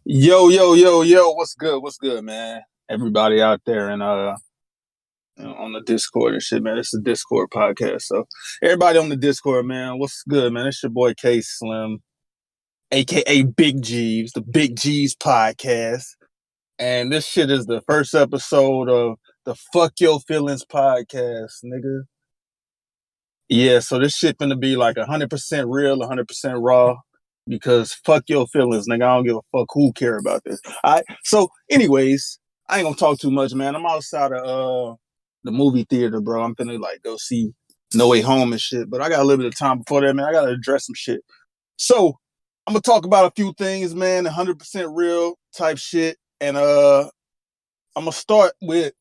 Yo, yo, yo, yo, what's good? What's good, man? Everybody out there and on the Discord and shit, man. It's a Discord podcast. So everybody on the Discord, man, what's good, man? It's your boy K Slim, aka Big G's, the Big G's podcast. And this shit is the first episode of the Fuck Your Feelings podcast, nigga. Yeah, so this shit gonna be like 100% real, 100% raw, because fuck your feelings, nigga. I don't give a fuck who care about this. All right. So, anyways, I ain't gonna talk too much, man. I'm outside of the movie theater, bro. I'm finna like go see No Way Home and shit. But I got a little bit of time before that, man. I gotta address some shit. So I'm gonna talk about a few things, man. 100% real type shit, and I'm gonna start with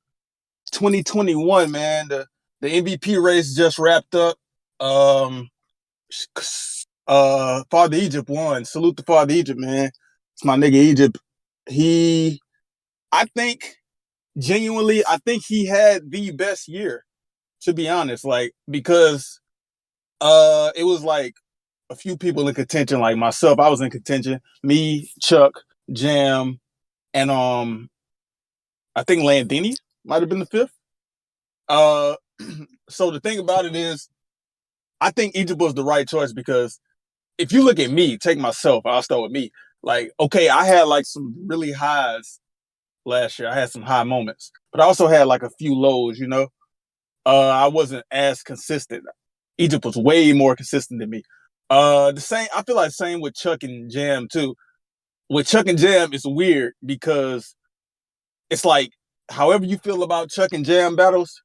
2021, man. The MVP race just wrapped up. Um, Father Egypt won. Salute to Father Egypt, man. It's my nigga Egypt. He, I think, genuinely, I think he had the best year, to be honest. Like, because it was like a few people in contention, like myself. I was in contention. Me, Chuck, Jam, and I think Landini might have been the fifth. Uh, so the thing about it is, I think Egypt was the right choice because if you look at me, take myself, I'll start with me. Like, okay, I had like some really highs last year. I had some high moments, but I also had like a few lows, you know? I wasn't as consistent. Egypt was way more consistent than me. The same, I feel like same with Chuck and Jam too. With Chuck and Jam, it's weird because it's like, however you feel about Chuck and Jam battles,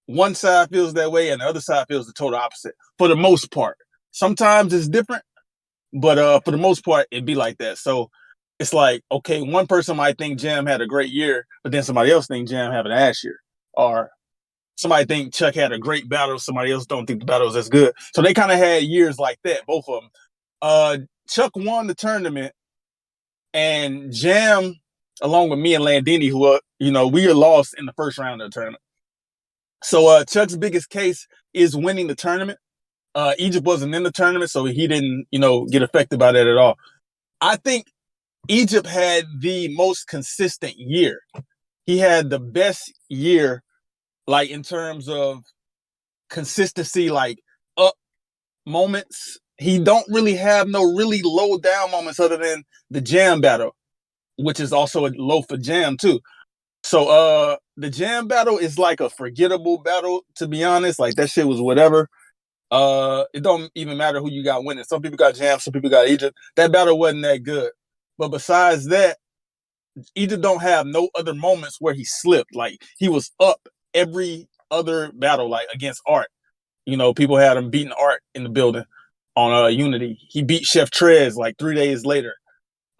one side feels that way and the other side feels the total opposite for the most part. Sometimes it's different, but for the most part, it'd be like that. So it's like, okay, one person might think Jam had a great year, but then somebody else think Jam had an ass year. Or somebody think Chuck had a great battle, somebody else don't think the battle was as good. So they kind of had years like that, both of them. Chuck won the tournament, and Jam, along with me and Landini, who we are lost in the first round of the tournament. So Chuck's biggest case is winning the tournament. Egypt wasn't in the tournament, so he didn't, get affected by that at all. I think Egypt had the most consistent year. He had the best year, like in terms of consistency, like up moments. He don't really have no really low down moments other than the Jam battle, which is also a low for Jam too. So the Jam battle is like a forgettable battle, to be honest. Like that shit was whatever. It don't even matter who you got winning. Some people got Jam, some people got Egypt. That battle wasn't that good. But besides that, Egypt don't have no other moments where he slipped. Like he was up every other battle, like against Art. People had him beating Art in the building on Unity. He beat Chef Trez like 3 days later.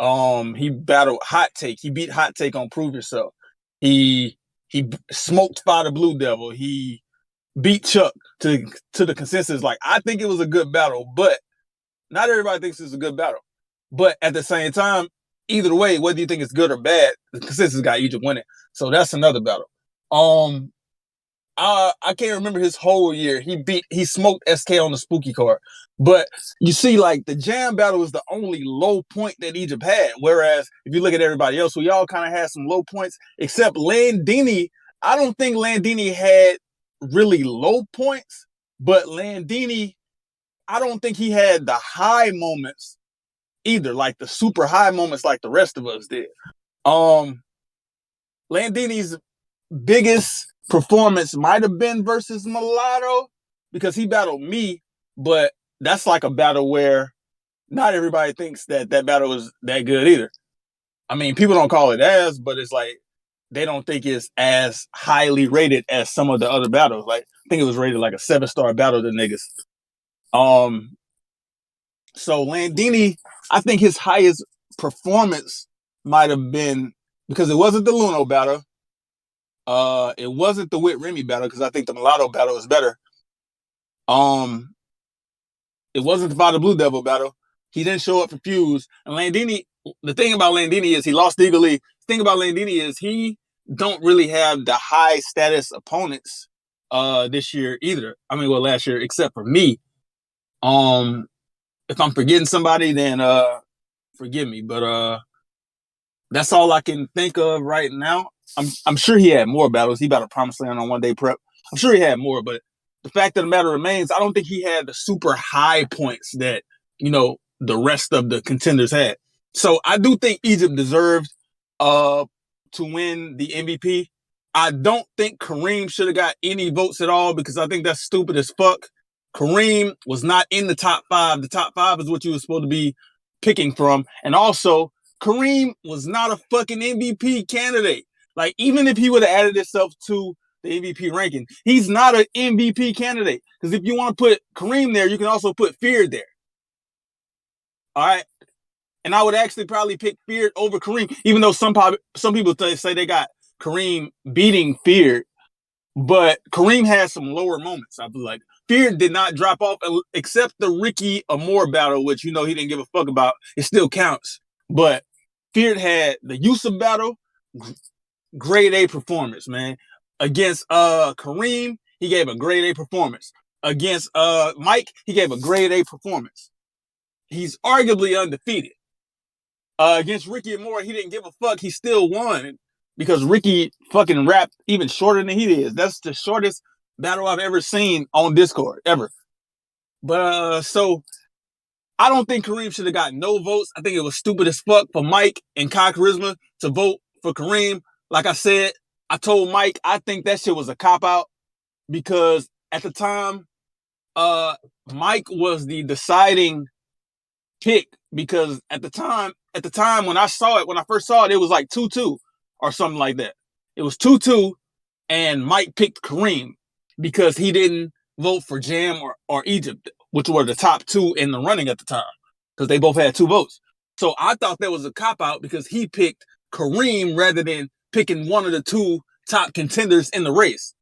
He battled Hot Take. He beat Hot Take on Prove Yourself. He smoked Father Blue Devil. He beat Chuck to the consensus. Like I think it was a good battle, but not everybody thinks it's a good battle. But at the same time, either way, whether you think it's good or bad, the consensus got Egypt winning. So that's another battle. Um, I can't remember his whole year. He smoked SK on the spooky card. But you see, like the Jam battle was the only low point that Egypt had. Whereas if you look at everybody else, we all kind of had some low points, except Landini. I don't think Landini had really low points, but Landini, I don't think he had the high moments either, like the super high moments like the rest of us did. Um Landini's biggest performance might have been versus Mulatto because he battled me, but that's like a battle where not everybody thinks that battle was that good either. I mean, people don't call it ass, but it's like they don't think it's as highly rated as some of the other battles. Like I think it was rated like a 7-star battle to niggas. Um, so Landini, I think his highest performance might have been because it wasn't the Luno battle. It wasn't the Wit Remy battle because I think the Mulatto battle is better. Um, it wasn't the Father Blue Devil battle. He didn't show up for Fuse. And Landini, the thing about Landini is he lost the Eagle League. The thing about Landini is he don't really have the high status opponents this year either. I mean, well, last year, except for me. If I'm forgetting somebody, then forgive me. But That's all I can think of right now. I'm sure he had more battles. He battled Promised Land on One Day Prep. I'm sure he had more, but the fact of the matter remains, I don't think he had the super high points that, the rest of the contenders had. So I do think Egypt deserved to win the MVP. I don't think Kareem should have got any votes at all because I think that's stupid as fuck. Kareem was not in the top 5. The top 5 is what you were supposed to be picking from. And also, Kareem was not a fucking MVP candidate. Like, even if he would have added himself to the MVP ranking, he's not an MVP candidate. Because if you want to put Kareem there, you can also put Feared there. All right. And I would actually probably pick Feared over Kareem, even though some people say they got Kareem beating Feared. But Kareem has some lower moments. I feel like Feared did not drop off except the Ricky Amore battle, which he didn't give a fuck about. It still counts. But Feared had the Yusuf battle, grade A performance, man. Against Kareem, he gave a grade A performance. Against Mike, he gave a grade A performance. He's arguably undefeated. Against Ricky Amore, he didn't give a fuck. He still won because Ricky fucking rapped even shorter than he is. That's the shortest battle I've ever seen on Discord, ever. But so I don't think Kareem should have got no votes. I think it was stupid as fuck for Mike and Kai Charisma to vote for Kareem. Like I said, I told Mike I think that shit was a cop-out because at the time, Mike was the deciding pick because at the time when I first saw it, it was like 2-2 or something like that. It was 2-2 and Mike picked Kareem because he didn't vote for Jam or Egypt, which were the top 2 in the running at the time because they both had 2 votes. So I thought that was a cop-out because he picked Kareem rather than picking one of the 2 top contenders in the race.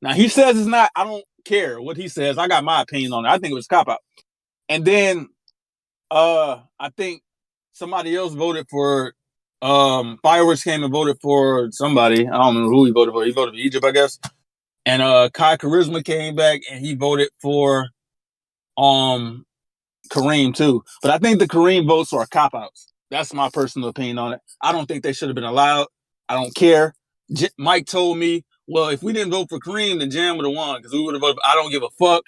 Now, he says it's not. I don't care what he says. I got my opinion on it. I think it was a cop-out. And then I think somebody else voted for Fireworks came and voted for somebody. I don't remember who he voted for. He voted for Egypt, I guess. And Kai Charisma came back and he voted for Kareem too. But I think the Kareem votes are cop-outs. That's my personal opinion on it. I don't think they should have been allowed. I don't care. Mike told me, well, if we didn't vote for Kareem, then Jam would have won because we would have voted. I don't give a fuck.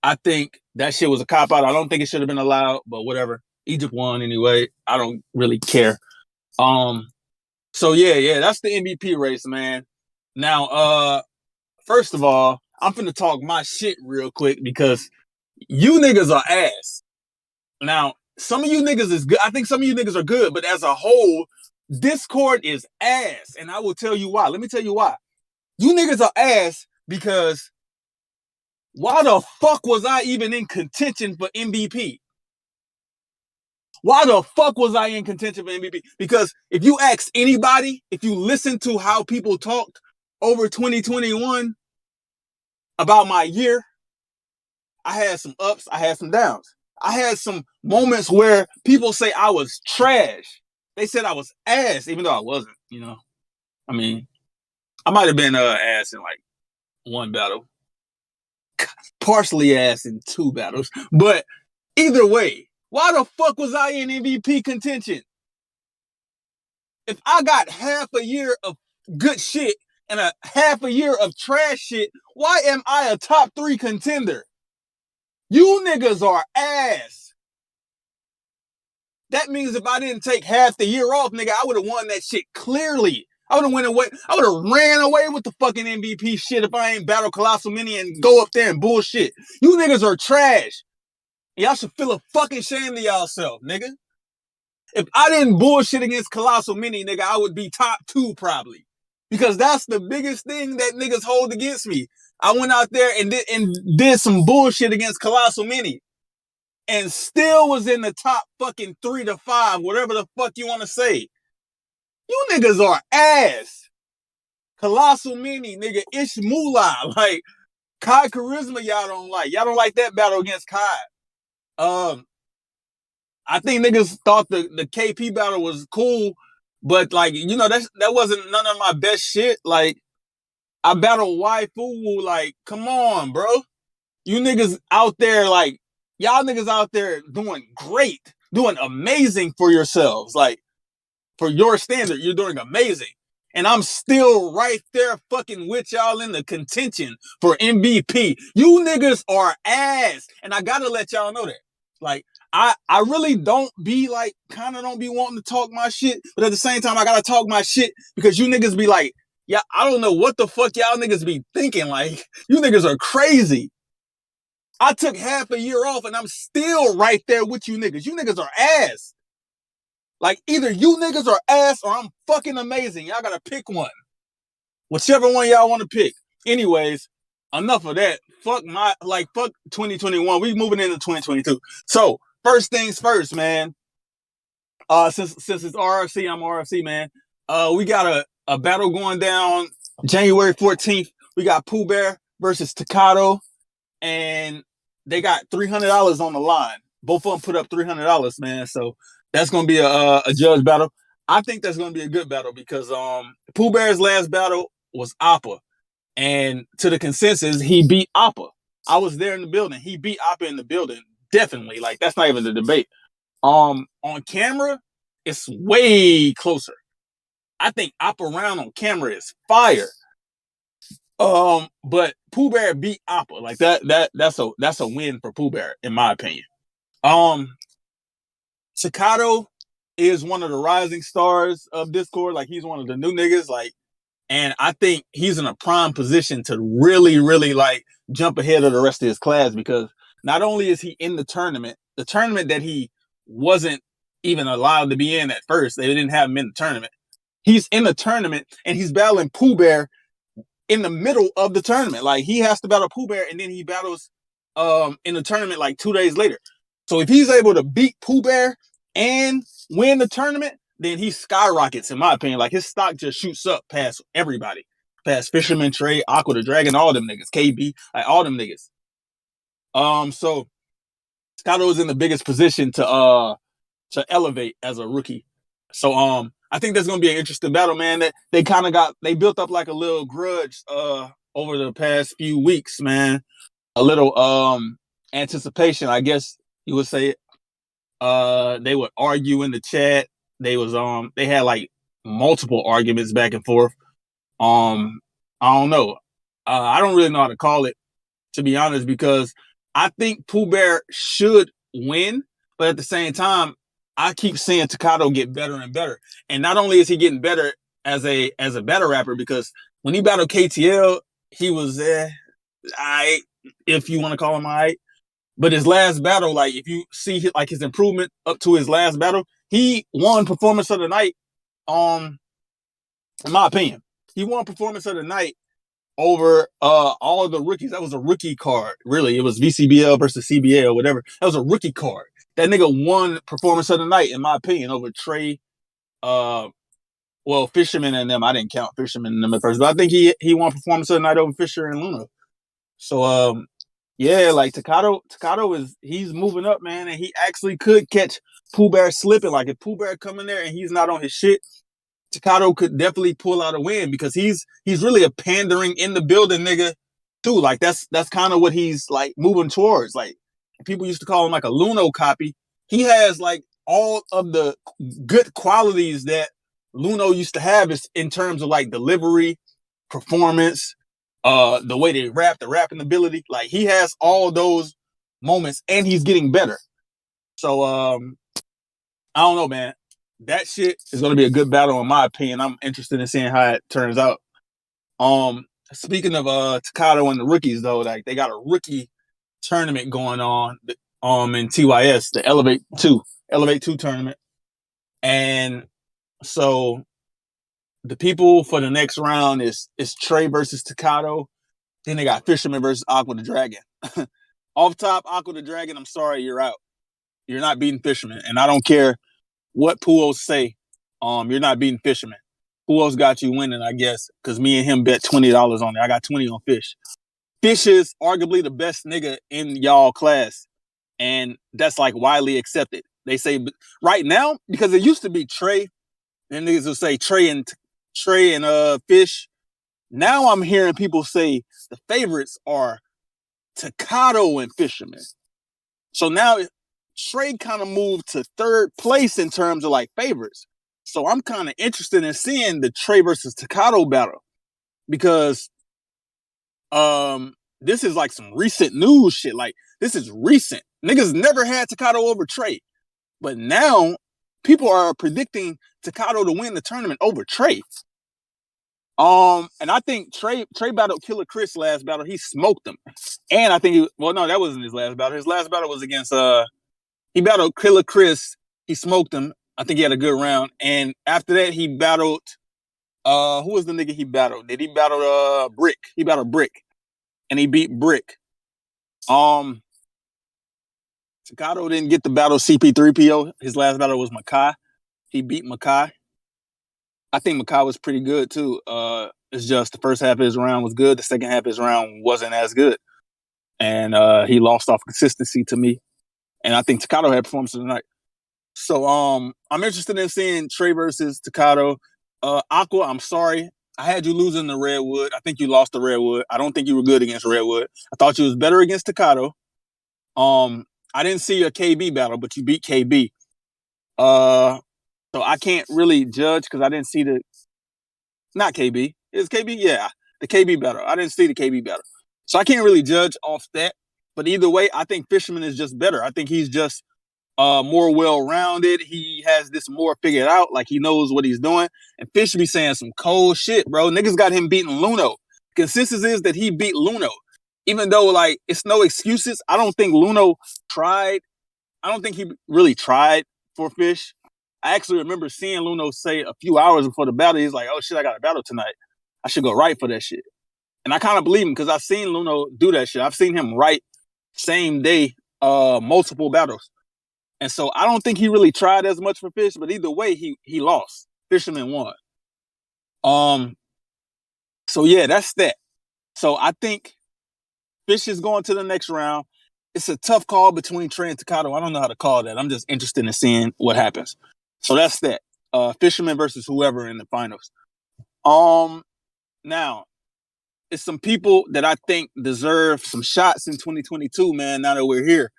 I think that shit was a cop-out. I don't think it should have been allowed, but whatever. Egypt won anyway. I don't really care. So yeah, that's the MVP race, man. Now, first of all, I'm finna talk my shit real quick because you niggas are ass. Now, some of you niggas is good. I think some of you niggas are good, but as a whole, Discord is ass. And I will tell you why. Let me tell you why. You niggas are ass because why the fuck was I even in contention for MVP? Why the fuck was I in contention for MVP? Because if you ask anybody, if you listen to how people talked over 2021 about my year, I had some ups, I had some downs. I had some moments where people say I was trash. They said I was ass, even though I wasn't, I mean, I might have been ass in like 1 battle. Partially ass in 2 battles. But either way, why the fuck was I in MVP contention? If I got half a year of good shit and a half a year of trash shit, why am I a top 3 contender? You niggas are ass. That means if I didn't take half the year off, nigga, I would have won that shit clearly. I would have went away. I would have ran away with the fucking MVP shit if I ain't battle Colossal Mini and go up there and bullshit. You niggas are trash. Y'all should feel a fucking shame to y'allself, nigga. If I didn't bullshit against Colossal Mini, nigga, I would be top 2 probably. Because that's the biggest thing that niggas hold against me. I went out there and did some bullshit against Colossal Mini. And still was in the top fucking 3 to 5, whatever the fuck you want to say. You niggas are ass. Colossal Mini, nigga, Ish Moolah. Like, Kai Charisma, y'all don't like. Y'all don't like that battle against Kai. I think niggas thought the KP battle was cool, but like, that wasn't none of my best shit. Like, I battled Waifu, like, come on, bro. You niggas out there, like, y'all niggas out there doing great, doing amazing for yourselves. Like, For your standard, you're doing amazing. And I'm still right there fucking with y'all in the contention for MVP. You niggas are ass. And I gotta let y'all know that. Like, I really don't be like, kind of don't be wanting to talk my shit, but at the same time, I gotta talk my shit because you niggas be like, yeah, I don't know what the fuck y'all niggas be thinking. Like, you niggas are crazy. I took half a year off and I'm still right there with you niggas. You niggas are ass. Like, either you niggas are ass or I'm fucking amazing. Y'all gotta pick one. Whichever one y'all want to pick. Anyways, enough of that. Fuck 2021. We moving into 2022. So, first things first, man. Since it's RFC, I'm RFC, man. We got a battle going down January 14th. We got Pooh Bear versus Tekato, and they got $300 on the line. Both of them put up $300, man. So that's gonna be a judge battle. I think that's gonna be a good battle because Pooh Bear's last battle was Appa, and to the consensus, he beat Appa. I was there in the building. He beat Appa in the building, definitely. Like, that's not even the debate. On camera, it's way closer. I think Appa round on camera is fire. But Pooh Bear beat Appa. Like, that's a win for Pooh Bear, in my opinion. Tekato is one of the rising stars of Discord. Like, he's one of the new niggas. Like, and I think he's in a prime position to really, really like jump ahead of the rest of his class because not only is he in the tournament that he wasn't even allowed to be in at first, they didn't have him in the tournament. He's in the tournament and he's battling Pooh Bear in the middle of the tournament. Like, he has to battle Pooh Bear and then he battles in the tournament like 2 days later. So if he's able to beat Pooh Bear and win the tournament, then he skyrockets, in my opinion. Like, his stock just shoots up past everybody. Past Fisherman, Trey, Aqua the Dragon, all them niggas, KB, like all them niggas. So Scotto is in the biggest position to elevate as a rookie. So I think that's gonna be an interesting battle, man. That they built up like a little grudge over the past few weeks, man. A little anticipation, I guess you would say. They would argue in the chat. They had like multiple arguments back and forth. I don't know. I don't really know how to call it, to be honest, because I think Pooh Bear should win, but at the same time, I keep seeing Tekato get better and better. And not only is he getting better as a battle rapper, because when he battled KTL, he was I if you want to call him I. But his last battle, like if you see like his improvement up to his last battle, he won performance of the night. In my opinion, he won performance of the night over all of the rookies. That was a rookie card. Really, it was VCBL versus CBA or whatever. That was a rookie card. That nigga won performance of the night, in my opinion, over Trey. Well, Fisherman and them. I didn't count Fisherman and them at first, but I think he won performance of the night over Fisher and Luna. So yeah, like Tekato he's moving up, man, and he actually could catch Pooh Bear slipping. Like, if Pooh Bear come in there and he's not on his shit, Tekato could definitely pull out a win because he's really a pandering in the building nigga too. Like, that's kind of what he's like moving towards. Like, people used to call him like a Luno copy. He has like all of the good qualities that Luno used to have is in terms of like delivery, performance, the way they rap, the rapping ability. Like, he has all those moments and he's getting better. So I don't know, man. That shit is gonna be a good battle, in my opinion. I'm interested in seeing how it turns out. Speaking of Tekato and the rookies though, like, they got a rookie tournament going on in TYS, the Elevate 2 tournament. And so the people for the next round is Trey versus Tekato. Then they got Fisherman versus Aqua the Dragon. Off top, Aqua the Dragon, I'm sorry, you're out. You're not beating Fisherman. And I don't care what Puos say. You're not beating Fisherman. Puos got you winning, I guess, because me and him bet $20 on it. I got 20 on Fish. Fish is arguably the best nigga in y'all class. And that's like widely accepted. They say right now, because it used to be Trey, and niggas will say Trey and Fish. Now I'm hearing people say the favorites are Tekato and Fisherman. So now Trey kind of moved to third place in terms of like favorites. So I'm kind of interested in seeing the Trey versus Takato battle because this is like some recent news shit. Like this is recent. Niggas never had Takato over Trey, but now people are predicting Takato to win the tournament over Trey. And I think Trey battled Killer Chris last battle. He smoked him, and I think no, that wasn't his last battle. His last battle was against he battled Killer Chris. He smoked him. I think he had a good round, and after that he battled who was the nigga he battled? Did he battle Brick? He battled Brick, and he beat Brick. Takato didn't get the battle CP3PO. His last battle was Makai. He beat Makai. I think Makai was pretty good too. It's just the first half of his round was good. The second half of his round wasn't as good. And he lost off consistency to me. And I think Takato had performance tonight. So I'm interested in seeing Trey versus Takato. Aqua, I'm sorry. I had you losing the Redwood. I think you lost the Redwood. I don't think you were good against Redwood. I thought you was better against Takato. I didn't see a KB battle, but you beat KB. So I can't really judge because I didn't see not KB. Is KB? Yeah, the KB battle. I didn't see the KB battle. So I can't really judge off that. But either way, I think Fisherman is just better. I think he's just more well-rounded. He has this more figured out. Like he knows what he's doing. And Fish be saying some cold shit, bro. Niggas got him beating Luno. Consensus is that he beat Luno. Even though, like, it's no excuses. I don't think Luno tried. I don't think he really tried for Fish. I actually remember seeing Luno say a few hours before the battle, he's like, oh shit, I got a battle tonight. I should go right for that shit. And I kind of believe him because I've seen Luno do that shit. I've seen him write same day multiple battles. And so I don't think he really tried as much for Fish, but either way, he lost. Fisherman won. So yeah, that's that. So I think Fish is going to the next round. It's a tough call between Trey and Takato. I don't know how to call that. I'm just interested in seeing what happens. So that's that. Fisherman versus whoever in the finals. Now, it's some people that I think deserve some shots in 2022, man, now that we're here.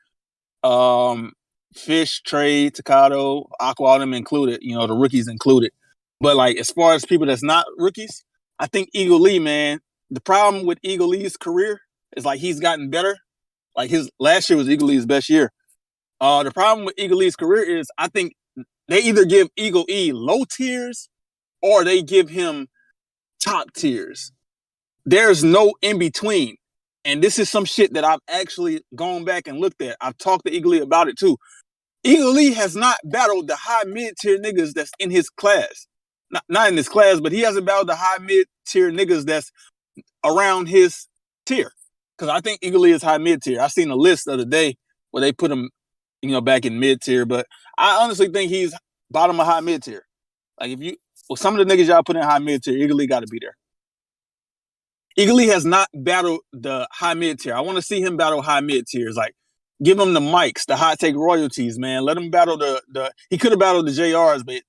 Fish, Trey, Takato, Aqua, all them included, the rookies included. But like as far as people that's not rookies, I think Eagle Lee, man, the problem with Eagle Lee's career is like he's gotten better. Like his last year was Eagle Lee's best year. The problem with Eagle Lee's career is I think they either give Eagle E low tiers or they give him top tiers. There's no in between. And this is some shit that I've actually gone back and looked at. I've talked to Eagle Lee about it too. Eagle Lee has not battled the high mid-tier niggas that's in his class. Not in his class, but he hasn't battled the high mid-tier niggas that's around his tier. Because I think Eagle Lee is high mid-tier. I seen a list the other day where they put him, back in mid-tier. But I honestly think he's bottom of high mid-tier. Like some of the niggas y'all put in high mid-tier, Eagle Lee got to be there. Eagle Lee has not battled the high mid-tier. I want to see him battle high mid-tiers. Like, give him the mics, the hot take royalties, man. Let him battle he could have battled the JRs, but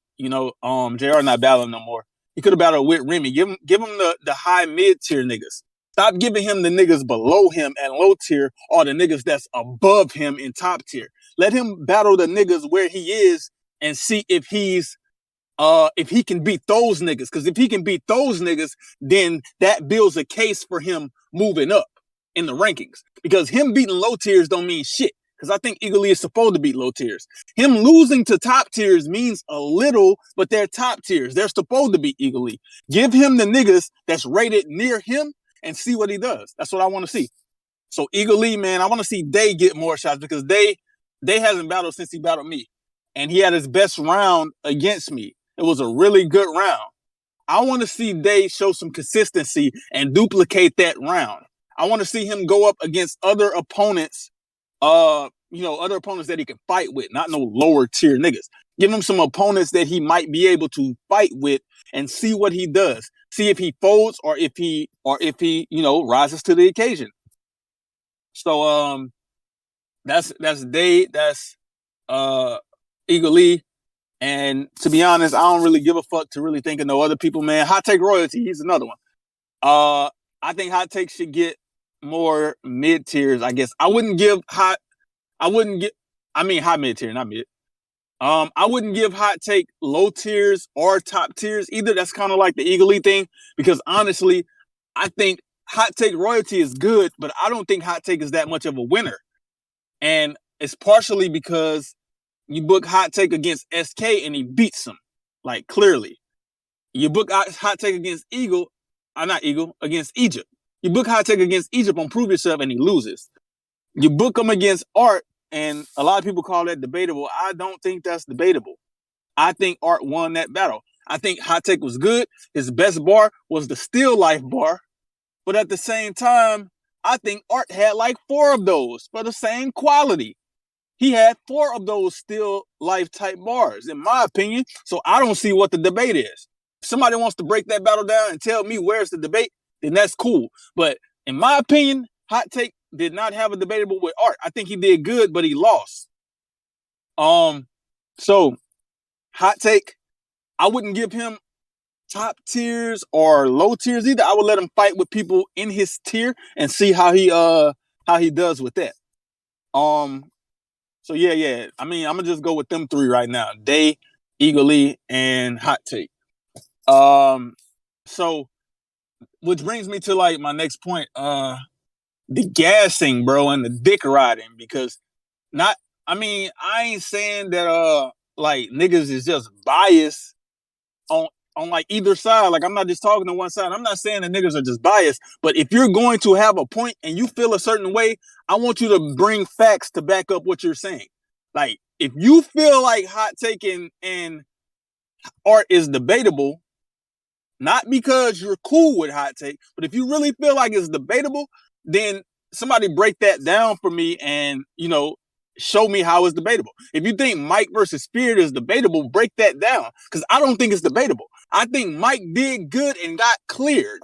JR not battling no more. He could have battled with Remy. Give him the high mid-tier niggas. Stop giving him the niggas below him at low tier or the niggas that's above him in top tier. Let him battle the niggas where he is and see if he can beat those niggas. Because if he can beat those niggas, then that builds a case for him moving up in the rankings. Because him beating low tiers don't mean shit. Because I think Eagle Lee is supposed to beat low tiers. Him losing to top tiers means a little, but they're top tiers. They're supposed to beat Eagle Lee. Give him the niggas that's rated near him and see what he does. That's what I want to see. So Eagle Lee, man, I want to see Day get more shots because Day hasn't battled since he battled me. And he had his best round against me. It was a really good round. I want to see Day show some consistency and duplicate that round. I want to see him go up against other opponents, other opponents that he can fight with, not no lower tier niggas. Give him some opponents that he might be able to fight with and see what he does. See if he folds or if he rises to the occasion. So that's Day, that's Eagle Lee. And to be honest, I don't really give a fuck to really think of no other people, man. Hot Take Royalty, he's another one. I think Hot Take should get more mid tiers, I guess. High mid tier, not mid. I wouldn't give Hot Take low tiers or top tiers either. That's kind of like the Eagle thing, because honestly, I think Hot Take royalty is good, but I don't think Hot Take is that much of a winner. And it's partially because you book Hot Take against SK and he beats him, like clearly. You book Hot Take against Eagle, not Eagle, against Egypt. You book Hot Take against Egypt on Prove Yourself and he loses. You book him against Art, and a lot of people call that debatable. I don't think that's debatable. I think Art won that battle. I think Hot Take was good. His best bar was the Still Life bar. But at the same time, I think Art had like 4 of those for the same quality. He had 4 of those Still Life type bars, in my opinion. So I don't see what the debate is. If somebody wants to break that battle down and tell me where's the debate, then that's cool. But in my opinion, Hot Take did not have a debatable with Art. I think he did good, but he lost. So Hot Take, I wouldn't give him top tiers or low tiers either. I would let him fight with people in his tier and see how he does with that. So yeah. I mean, I'm gonna just go with them 3 right now: Day, Eagle, and Hot Take. So which brings me to like my next point, the gassing, bro, and the dick riding, because I ain't saying that like niggas is just biased on like either side. Like I'm not just talking to one side. I'm not saying that niggas are just biased, but if you're going to have a point and you feel a certain way, I want you to bring facts to back up what you're saying. Like if you feel like Hot Take and Art is debatable, not because you're cool with Hot Take, but if you really feel like it's debatable, then somebody break that down for me and, show me how it's debatable. If you think Mike versus Spirit is debatable, break that down, because I don't think it's debatable. I think Mike did good and got cleared.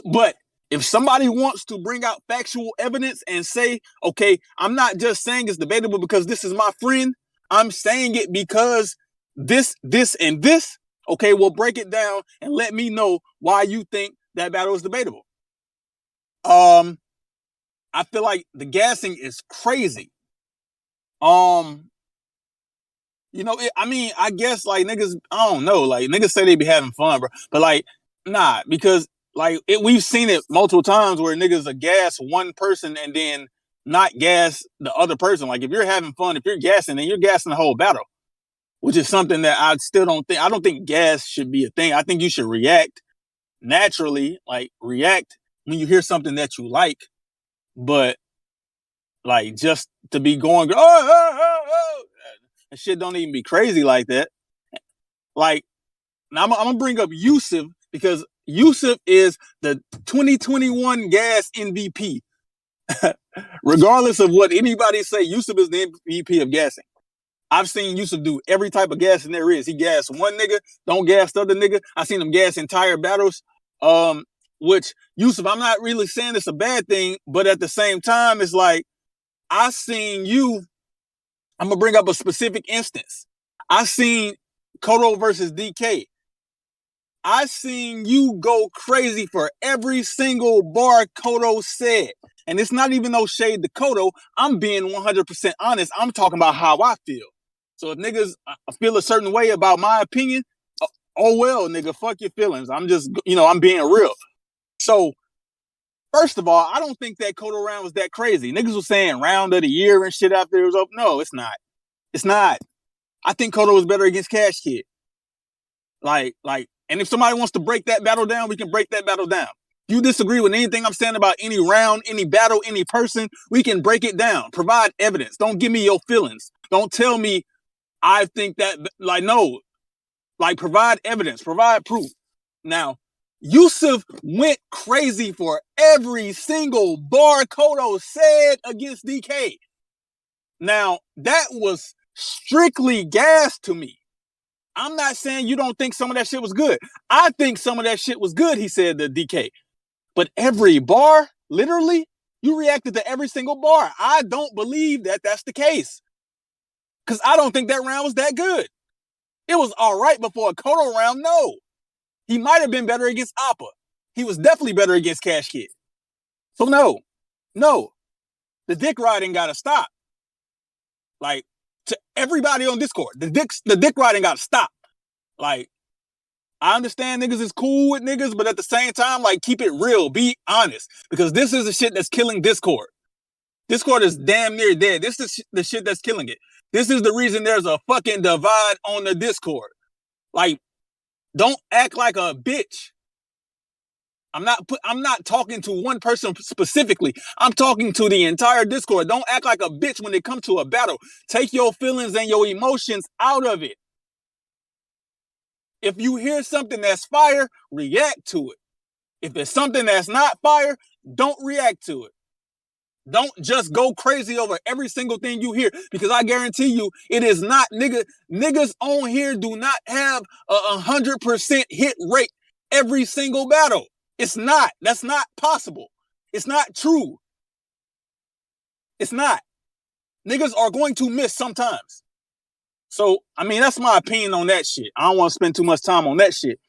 But if somebody wants to bring out factual evidence and say, okay, I'm not just saying it's debatable because this is my friend, I'm saying it because this, and this, okay, well, break it down and let me know why you think that battle is debatable. I feel like the gassing is crazy. I guess like niggas, I don't know, like niggas say they be having fun, bro, but like, nah, because like we've seen it multiple times where niggas are gas one person and then not gas the other person. Like if you're having fun, if you're gassing, then you're gassing the whole battle, which is something that I don't think gas should be a thing. I think you should react naturally, like react when you hear something that you like, but like just to be going, and shit don't even be crazy like that. Like, now I'm gonna bring up Yusuf because Yusuf is the 2021 gas MVP. Regardless of what anybody say, Yusuf is the MVP of gassing. I've seen Yusuf do every type of gassing there is. He gassed one nigga, don't gas the other nigga. I seen him gas entire battles. Which Yusuf, I'm not really saying it's a bad thing, but at the same time, it's like I seen you. I'm gonna bring up a specific instance. I seen Kodo versus DK. I seen you go crazy for every single bar Kodo said. And it's not even no shade to Kodo. I'm being 100% honest. I'm talking about how I feel. So if niggas feel a certain way about my opinion, oh well, nigga, fuck your feelings. I'm just, I'm being real. So, first of all, I don't think that Kodo round was that crazy. Niggas was saying round of the year and shit after it was up. No, it's not. It's not. I think Kodo was better against Cash Kid. And if somebody wants to break that battle down, we can break that battle down. If you disagree with anything I'm saying about any round, any battle, any person, we can break it down. Provide evidence. Don't give me your feelings. Don't tell me I think that, like, no. Like, provide evidence. Provide proof. Now, Yusuf went crazy for every single bar Kodo said against DK. Now, that was strictly gas to me. I'm not saying you don't think some of that shit was good. I think some of that shit was good, he said to DK. But every bar, literally, you reacted to every single bar. I don't believe that that's the case. Because I don't think that round was that good. It was all right before a Kodo round, no. He might have been better against Appa. He was definitely better against Cash Kid. So no. The dick riding gotta stop. Like, to everybody on Discord. The dick riding got to stop. Like, I understand niggas is cool with niggas, but at the same time, like, keep it real. Be honest. Because this is the shit that's killing Discord. Discord is damn near dead. This is the shit that's killing it. This is the reason there's a fucking divide on the Discord. Like, don't act like a bitch. I'm not talking to one person specifically. I'm talking to the entire Discord. Don't act like a bitch when it comes to a battle. Take your feelings and your emotions out of it. If you hear something that's fire, react to it. If it's something that's not fire, don't react to it. Don't just go crazy over every single thing you hear, because I guarantee you it is not niggas on here do not have 100% hit rate every single battle. It's not. That's not possible. It's not true. It's not. Niggas are going to miss sometimes. So, I mean, that's my opinion on that shit. I don't want to spend too much time on that shit.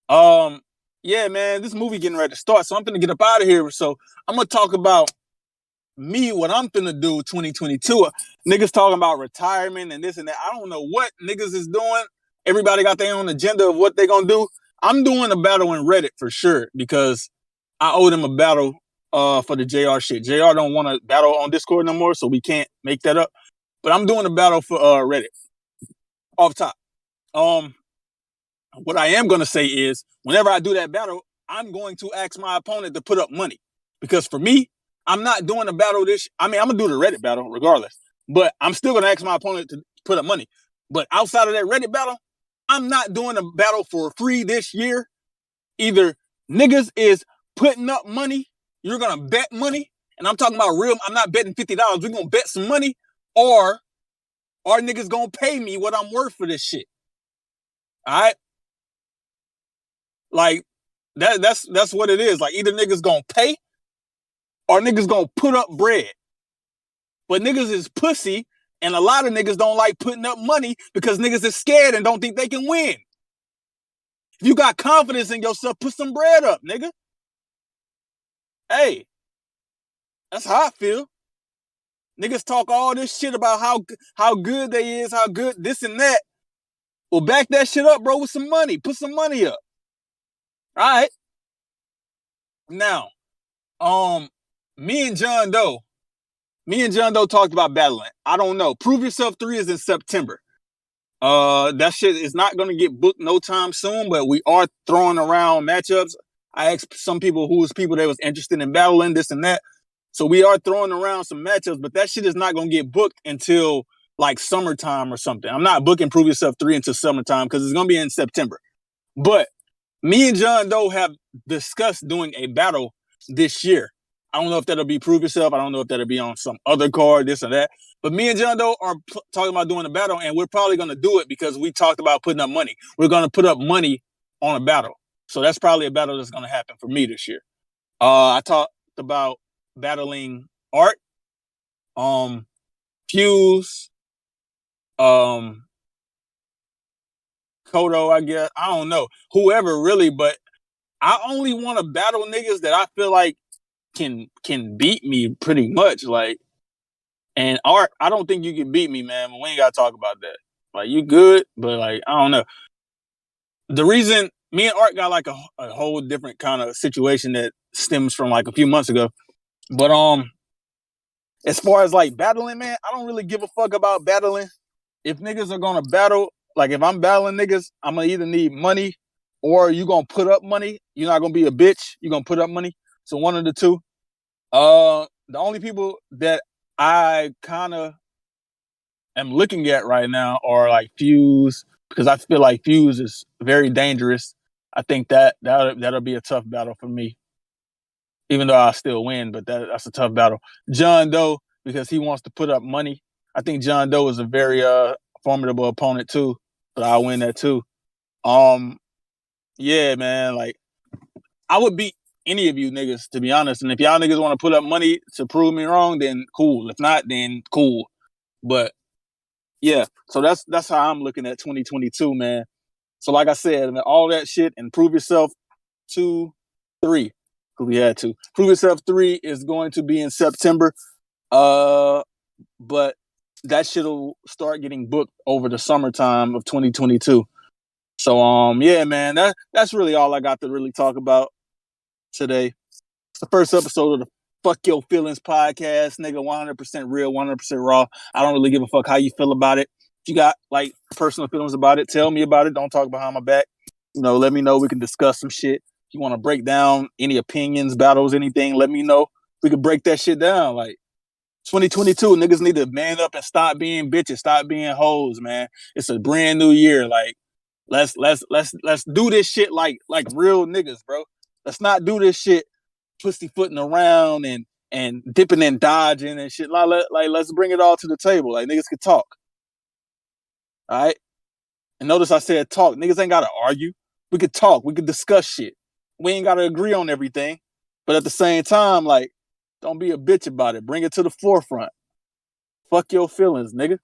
Yeah, man, this movie getting ready to start, so I'm finna get up out of here. So I'm gonna talk about me, what I'm finna do 2022. Niggas talking about retirement and this and that. I don't know what niggas is doing. Everybody got their own agenda of what they gonna do. I'm doing a battle in Reddit for sure, because I owe them a battle for the JR shit. JR don't want to battle on Discord no more, so we can't make that up. But I'm doing a battle for Reddit. Off top. What I am gonna say is, whenever I do that battle, I'm going to ask my opponent to put up money. Because for me, I'm not doing a battle I'm gonna do the Reddit battle regardless. But I'm still gonna ask my opponent to put up money. But outside of that Reddit battle, I'm not doing a battle for free this year. Either niggas is putting up money, you're gonna bet money, and I'm talking about real, I'm not betting $50, we're gonna bet some money, or are niggas gonna pay me what I'm worth for this shit? Alright? Like, that's what it is. Like, either niggas gonna pay or niggas gonna put up bread. But niggas is pussy, and a lot of niggas don't like putting up money because niggas is scared and don't think they can win. If you got confidence in yourself, put some bread up, nigga. Hey, that's how I feel. Niggas talk all this shit about how good they is, how good this and that. Well, back that shit up, bro, with some money. Put some money up. All right. Now, me and John Doe talked about battling. I don't know. Prove Yourself 3 is in September. That shit is not gonna get booked no time soon, but we are throwing around matchups. I asked some people who was interested in battling this and that. So we are throwing around some matchups, but that shit is not gonna get booked until like summertime or something. I'm not booking Prove Yourself 3 until summertime because it's gonna be in September. But me and John Doe have discussed doing a battle this year. I don't know if that'll be Prove Yourself. I don't know if that'll be on some other card, this or that. But me and John Doe are talking about doing a battle, and we're probably going to do it because we talked about putting up money. We're going to put up money on a battle. So that's probably a battle that's going to happen for me this year. I talked about battling Art, Fuse, Kodo, I guess. I don't know. Whoever, really, but I only want to battle niggas that I feel like can beat me pretty much. Like, and Art, I don't think you can beat me, man, but we ain't gotta talk about that. Like, you good, but like, I don't know. The reason me and Art got like a whole different kind of situation that stems from like a few months ago. But as far as like battling, man, I don't really give a fuck about battling. If niggas are gonna battle, like if I'm battling niggas, I'm gonna either need money or you gonna put up money. You're not gonna be a bitch. You're gonna put up money. So one of the two. The only people that I kind of am looking at right now are like Fuse, because I feel like Fuse is very dangerous. I think that'll be a tough battle for me, even though I still win. But that's a tough battle. John Doe, because he wants to put up money. I think John Doe is a very formidable opponent too, but I'll win that too. Yeah, man, like I would beat any of you niggas, to be honest. And if y'all niggas want to put up money to prove me wrong, then cool. If not, then cool. But yeah, so that's how I'm looking at 2022, man. So like I said, all that shit and Prove Yourself 2, 3, because we had to. Prove Yourself 3 is going to be in September. But that shit'll start getting booked over the summertime of 2022. So yeah, man, that's really all I got to really talk about today. It's the first episode of the Fuck Your Feelings podcast, nigga. 100% real, 100% raw. I don't really give a fuck how you feel about it. If you got like personal feelings about it, tell me about it. Don't talk behind my back. Let me know. We can discuss some shit. If you want to break down any opinions, battles, anything, let me know. We can break that shit down. Like 2022, niggas need to man up and stop being bitches, stop being hoes, man. It's a brand new year. Like, let's do this shit like real niggas, bro. Let's not do this shit pussyfooting around and dipping and dodging and shit. Like let's bring it all to the table. Like niggas can talk. All right. And notice I said talk. Niggas ain't gotta argue. We could talk. We could discuss shit. We ain't gotta agree on everything. But at the same time, like, don't be a bitch about it. Bring it to the forefront. Fuck your feelings, nigga.